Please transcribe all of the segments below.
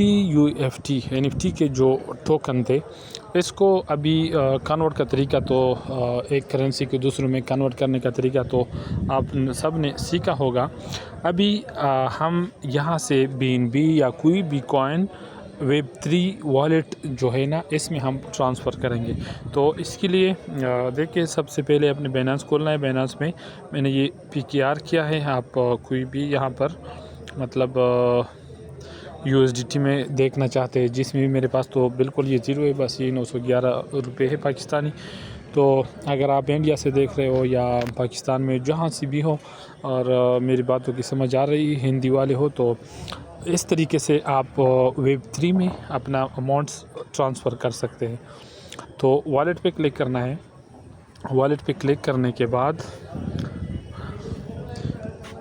NFT के जो token थे, इसको अभी कन्वर्ट का तरीका तो एक करेंसी को दूसरे में कन्वर्ट करने का तरीका तो आप सब ने सीखा होगा। अभी हम यहाँ से BNB या कोई भी कॉइन Web3 वॉलेट जो है ना, इसमें हम ट्रांसफ़र करेंगे। तो इसके लिए देखिए, सबसे पहले अपने बाइनेंस खोलना है। बाइनेंस में मैंने ये PKR किया है। आप कोई भी यहाँ पर मतलब USDT में देखना चाहते हैं, जिसमें भी मेरे पास तो बिल्कुल ये ज़ीरो है, बस ये 911 रुपये है पाकिस्तानी। तो अगर आप इंडिया से देख रहे हो या पाकिस्तान में जहाँ से भी हो और मेरी बातों की समझ आ रही हिंदी वाले हो, तो इस तरीके से आप Web3 में अपना अमाउंट्स ट्रांसफ़र कर सकते हैं। तो वॉलेट पे क्लिक करना है। वॉलेट पे क्लिक करने के बाद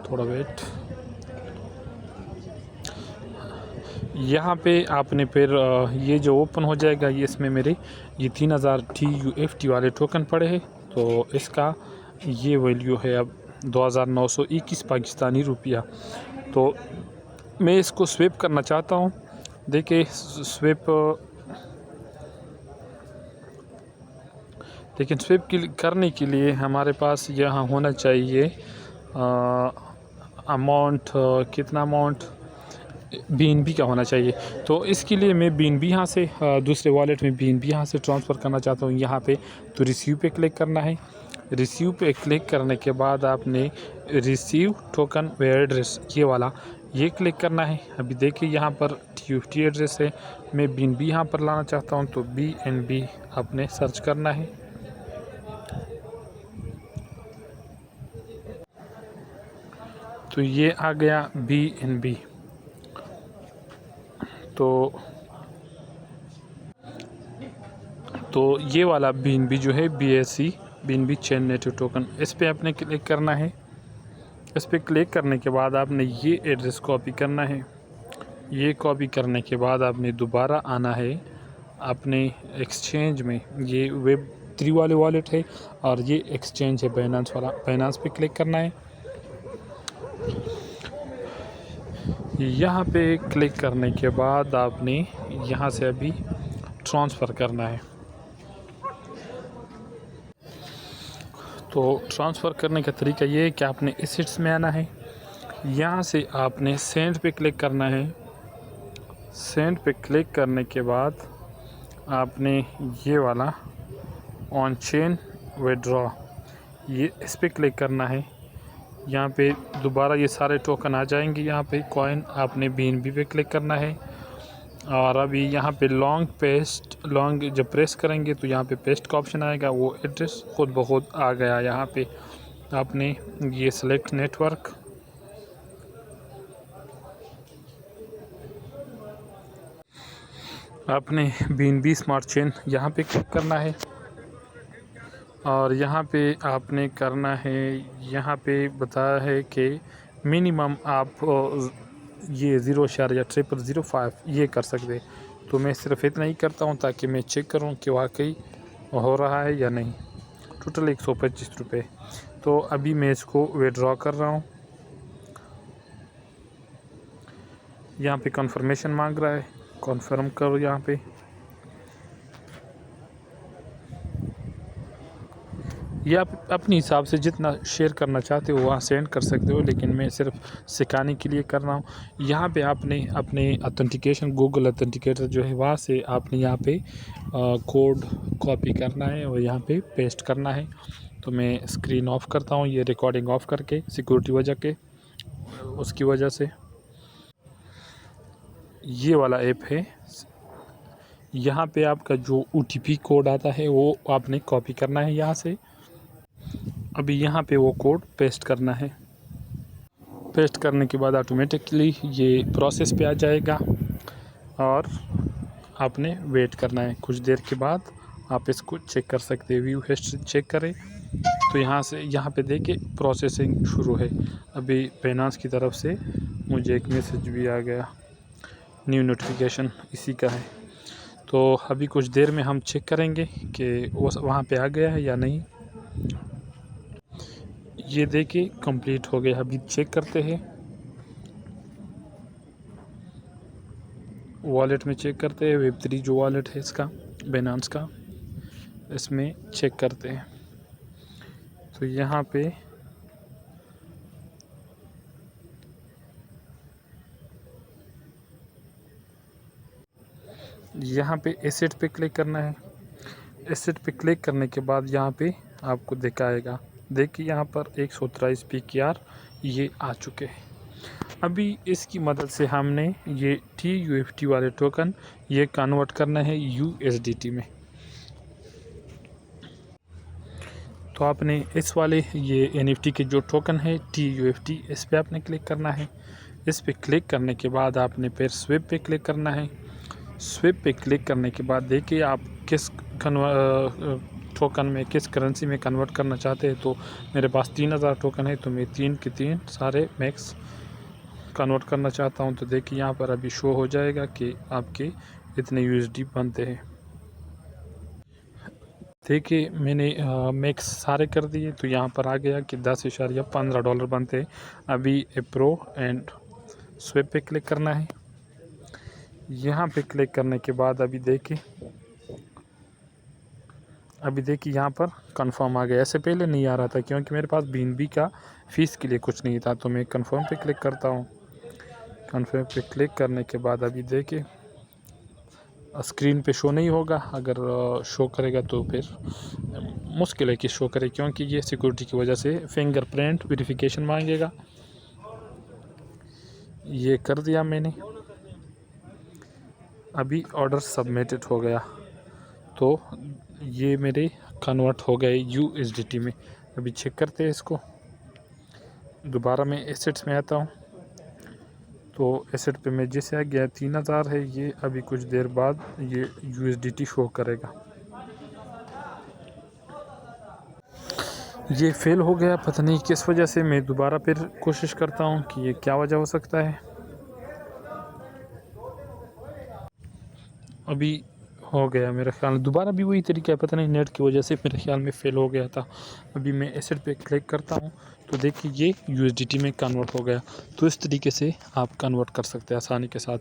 थोड़ा वेट, यहाँ पे आपने फिर ये जो ओपन हो जाएगा, ये इसमें मेरे ये 3000 TUFT वाले टोकन पड़े हैं। तो इसका ये वैल्यू है अब 2921 पाकिस्तानी रुपया। तो मैं इसको स्वेप करना चाहता हूँ। देखिए स्वेप, लेकिन स्वेप करने के लिए हमारे पास यहाँ होना चाहिए अमाउंट, कितना अमाउंट BNB का होना चाहिए। तो इसके लिए मैं BNB यहाँ से दूसरे वॉलेट में BNB यहाँ से ट्रांसफ़र करना चाहता हूँ। यहाँ पे तो रिसीव पे क्लिक करना है। रिसीव पे क्लिक करने के बाद आपने रिसीव टोकन वेयर एड्रेस ये वाला ये क्लिक करना है। अभी देखिए यहाँ पर TUFT एड्रेस है, मैं BNB यहाँ पर लाना चाहता हूँ, तो BNB आपने सर्च करना है। तो ये आ गया BNB। तो ये वाला BNB जो है BNB चेन नेटिव टोकन, इस पर आपने क्लिक करना है। इस पर क्लिक करने के बाद आपने ये एड्रेस कॉपी करना है। ये कॉपी करने के बाद आपने दोबारा आना है अपने एक्सचेंज में। ये Web3 वाले वॉलेट है और ये एक्सचेंज है बाइनेंस वाला। बाइनेंस पे क्लिक करना है। यहाँ पे क्लिक करने के बाद आपने यहाँ से अभी ट्रांसफ़र करना है। तो ट्रांसफ़र करने का तरीका ये है कि आपने एसेट्स में आना है। यहाँ से आपने सेंड पे क्लिक करना है। सेंड पे क्लिक करने के बाद आपने ये वाला ऑन चेन विड्रॉ ये इस पर क्लिक करना है। यहाँ पे दोबारा ये सारे टोकन आ जाएंगे। यहाँ पे कॉइन आपने BNB पे क्लिक करना है और अभी यहाँ पे लॉन्ग जब प्रेस करेंगे तो यहाँ पे पेस्ट का ऑप्शन आएगा। वो एड्रेस खुद ब खुद आ गया। यहाँ पे आपने ये सेलेक्ट नेटवर्क, आपने BNB स्मार्ट चेन यहाँ पे क्लिक करना है और यहाँ पे आपने करना है, यहाँ पे बताया है कि मिनिमम आप ये 0.0005 ये कर सकते। तो मैं सिर्फ इतना ही करता हूँ ताकि मैं चेक करूँ कि वाकई हो रहा है या नहीं। टोटल 125 रुपये। तो अभी मैं इसको विड्रॉ कर रहा हूँ। यहाँ पे कन्फर्मेशन मांग रहा है, कन्फर्म करो। यहाँ पे ये आप अपने हिसाब से जितना शेयर करना चाहते हो वहाँ सेंड कर सकते हो, लेकिन मैं सिर्फ सिखाने के लिए कर रहा हूँ। यहाँ पे आपने अपने ऑथेंटिकेशन गूगल ऑथेंटिकेटर जो है वहाँ से आपने यहाँ पे कोड कॉपी करना है और यहाँ पे पेस्ट करना है। तो मैं स्क्रीन ऑफ करता हूँ, ये रिकॉर्डिंग ऑफ करके सिक्योरिटी वजह के उसकी वजह से। ये वाला ऐप है, यहाँ पे आपका जो OTP कोड आता है वो आपने कॉपी करना है यहाँ से। अभी यहाँ पे वो कोड पेस्ट करना है। पेस्ट करने के बाद ऑटोमेटिकली ये प्रोसेस पे आ जाएगा और आपने वेट करना है। कुछ देर के बाद आप इसको चेक कर सकते हैं। व्यू हिस्ट्री चेक करें तो यहाँ पे देखिए प्रोसेसिंग शुरू है। अभी बाइनेंस की तरफ से मुझे एक मैसेज भी आ गया, न्यू नोटिफिकेशन इसी का है। तो अभी कुछ देर में हम चेक करेंगे कि वो वहाँ पे आ गया है या नहीं। ये देखिए कंप्लीट हो गया। अभी चेक करते हैं। वॉलेट में चेक करते हैं। Web3 जो वॉलेट है इसका बाइनेंस का, इसमें चेक करते हैं। तो यहाँ पे एसेट पे क्लिक करना है। एसेट पे क्लिक करने के बाद यहाँ पे आपको दिखाएगा, देखिए यहाँ पर 123 PKR ये आ चुके हैं। अभी इसकी मदद से हमने ये TUFT वाले टोकन ये कन्वर्ट करना है USDT में। तो आपने इस वाले ये NFT के जो टोकन है TUFT, इस पे आपने क्लिक करना है। इस पे क्लिक करने के बाद आपने फिर स्विप पे क्लिक करना है। स्विप पे क्लिक करने के बाद देखिए आप किस टोकन में, किस करेंसी में कन्वर्ट करना चाहते हैं। तो मेरे पास 3000 टोकन है, तो मैं 3 के 3 सारे मैक्स कन्वर्ट करना चाहता हूं। तो देखिए यहाँ पर अभी शो हो जाएगा कि आपके इतने USD बनते हैं। देखिए मैंने मैक्स सारे कर दिए, तो यहाँ पर आ गया कि $10.15 बनते हैं। अभी अप्रो एंड स्विप पे क्लिक करना है। यहाँ पे क्लिक करने के बाद अभी देखिए यहाँ पर कंफर्म आ गया। ऐसे पहले नहीं आ रहा था क्योंकि मेरे पास BNB का फ़ीस के लिए कुछ नहीं था। तो मैं कंफर्म पे क्लिक करता हूँ। कंफर्म पे क्लिक करने के बाद अभी देखिए स्क्रीन पे शो नहीं होगा। अगर शो करेगा तो फिर मुश्किल है कि शो करे, क्योंकि ये सिक्योरिटी की वजह से फिंगरप्रिंट वेरिफिकेशन मांगेगा। ये कर दिया मैंने। अभी ऑर्डर सबमिटेड हो गया, तो ये मेरे कन्वर्ट हो गए USDT में। अभी चेक करते हैं इसको। दोबारा मैं एसेट्स में आता हूँ। तो एसेट पे मैं जैसे आ गया 3000 है, ये अभी कुछ देर बाद ये USDT शो करेगा। ये फेल हो गया, पता नहीं किस वजह से। मैं दोबारा फिर कोशिश करता हूँ कि ये क्या वजह हो सकता है। अभी हो गया मेरे ख्याल में, दोबारा भी वही तरीका है, पता नहीं नेट की वजह से मेरे ख्याल में फ़ेल हो गया था। अभी मैं एसेट पे क्लिक करता हूँ, तो देखिए ये USDT में कन्वर्ट हो गया। तो इस तरीके से आप कन्वर्ट कर सकते हैं आसानी के साथ।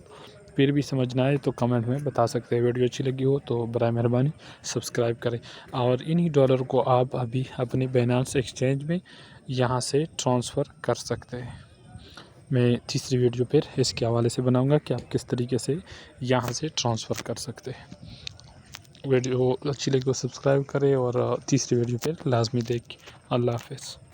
फिर भी समझ ना आए तो कमेंट में बता सकते हैं। वीडियो अच्छी लगी हो तो बराए मेहरबानी सब्सक्राइब करें। और इन्हीं डॉलर को आप अभी अपने बाइनेंस एक्सचेंज में यहाँ से ट्रांसफ़र कर सकते हैं। मैं तीसरी वीडियो पर इसके हवाले से बनाऊंगा कि आप किस तरीके से यहाँ से ट्रांसफ़र कर सकते हैं। वीडियो अच्छी लगी तो सब्सक्राइब करें और तीसरी वीडियो पर लाजमी देखें। अल्लाह हाफ़िज़।